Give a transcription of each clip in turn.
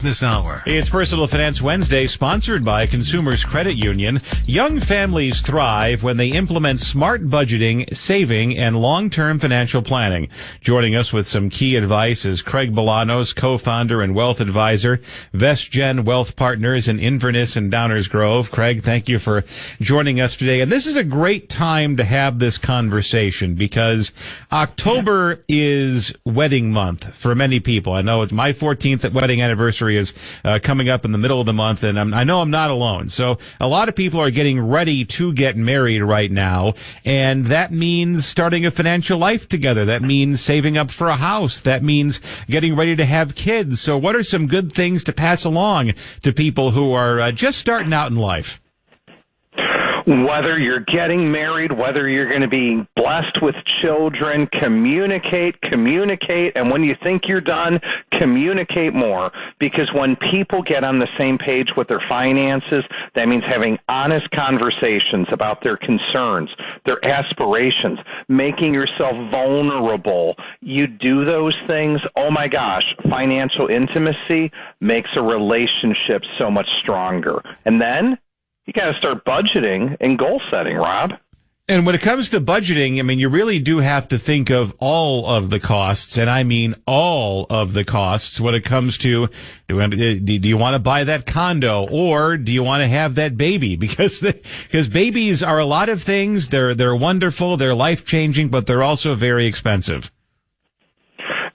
This hour. It's Personal Finance Wednesday, sponsored by Consumers Credit Union. Young families thrive when they implement smart budgeting, saving, and long-term financial planning. Joining us with some key advice is Craig Bolanos, co-founder and wealth advisor, VestGen Wealth Partners in Inverness and Downers Grove. Craig, thank you for joining us today. And this is a great time to have this conversation because October is wedding month for many people. I know it's my 14th wedding anniversary is coming up in the middle of the month, and I know I'm not alone. So a lot of people are getting ready to get married right now, and that means starting a financial life together. That means saving up for a house. That means getting ready to have kids. So what are some good things to pass along to people who are just starting out in life? Whether you're getting married, whether you're going to be blessed with children, communicate, and when you think you're done, communicate more. Because when people get on the same page with their finances, that means having honest conversations about their concerns, their aspirations, making yourself vulnerable. You do those things, oh my gosh, financial intimacy makes a relationship so much stronger. And then you got to start budgeting and goal setting, Rob. And when it comes to budgeting, I mean, you really do have to think of all of the costs, and I mean all of the costs when it comes to do you want to buy that condo or do you want to have that baby? Because babies are a lot of things. They're wonderful, they're life-changing, but they're also very expensive.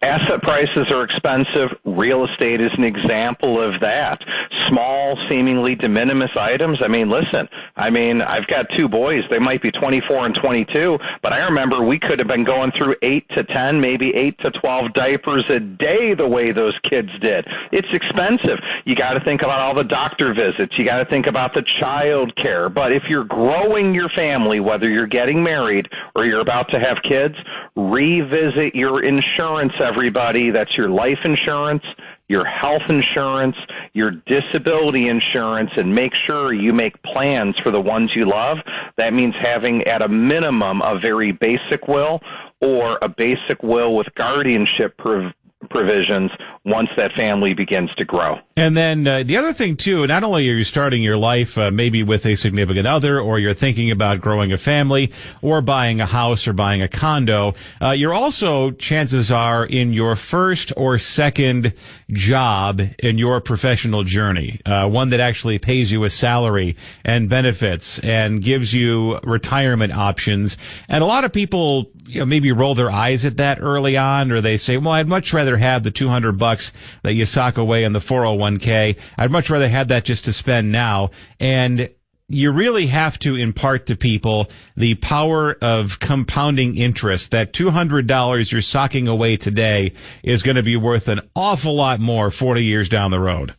Asset prices are expensive. Real estate is an example of that. Small, seemingly de minimis items. Listen, I've got two boys. They might be 24 and 22, but I remember we could have been going through 8 to 10, maybe 8 to 12 diapers a day the way those kids did. It's expensive. You got to think about all the doctor visits. You got to think about the child care. But if you're growing your family, whether you're getting married or you're about to have kids, revisit your insurance, everybody. That's your life insurance, your health insurance, your disability insurance, and make sure you make plans for the ones you love. That means having at a minimum a very basic will or a basic will with guardianship provisions once that family begins to grow. And then the other thing, too, not only are you starting your life maybe with a significant other, or you're thinking about growing a family or buying a house or buying a condo, you're also, chances are, in your first or second job in your professional journey, one that actually pays you a salary and benefits and gives you retirement options. And a lot of people maybe roll their eyes at that early on, or they say, well, I'd much rather have the $200 that you sock away in the 401k. I'd much rather have that just to spend now. And you really have to impart to people the power of compounding interest. That $200 you're socking away today is going to be worth an awful lot more 40 years down the road.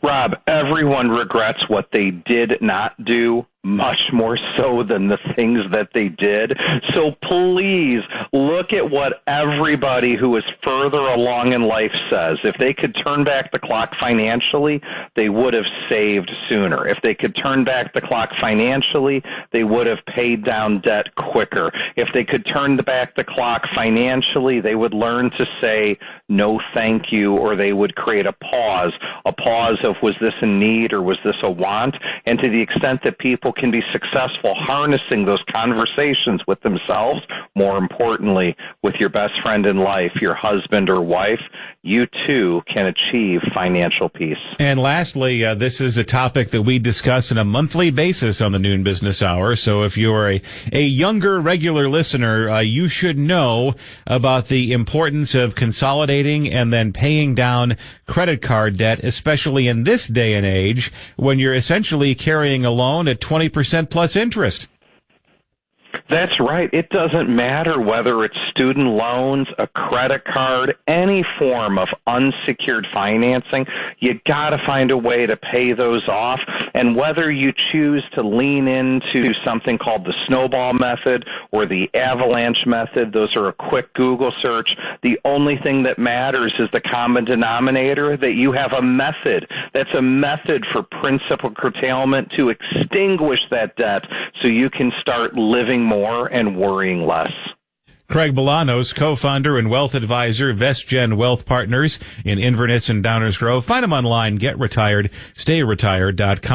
Rob, everyone regrets what they did not do, much more so than the things that they did. So please look at what everybody who is further along in life says. If they could turn back the clock financially, they would have saved sooner. If they could turn back the clock financially, they would have paid down debt quicker. If they could turn back the clock financially, they would learn to say no thank you, or they would create a pause of was this a need or was this a want? And to the extent that people can be successful harnessing those conversations with themselves, more importantly, with your best friend in life, your husband or wife, you too can achieve financial peace. And lastly, this is a topic that we discuss on a monthly basis on the Noon Business Hour. So if you're a younger regular listener, you should know about the importance of consolidating and then paying down credit card debt, especially in this day and age when you're essentially carrying a loan at 20% plus interest. That's right. It doesn't matter whether it's student loans, a credit card, any form of unsecured financing. You got to find a way to pay those off. And whether you choose to lean into something called the snowball method or the avalanche method, those are a quick Google search. The only thing that matters is the common denominator, that you have a method. That's a method for principal curtailment to extinguish that debt so you can start living more and worrying less. Craig Bolanos, co-founder and wealth advisor, VestGen Wealth Partners in Inverness and Downers Grove. Find him online, getretired, stayretired.com.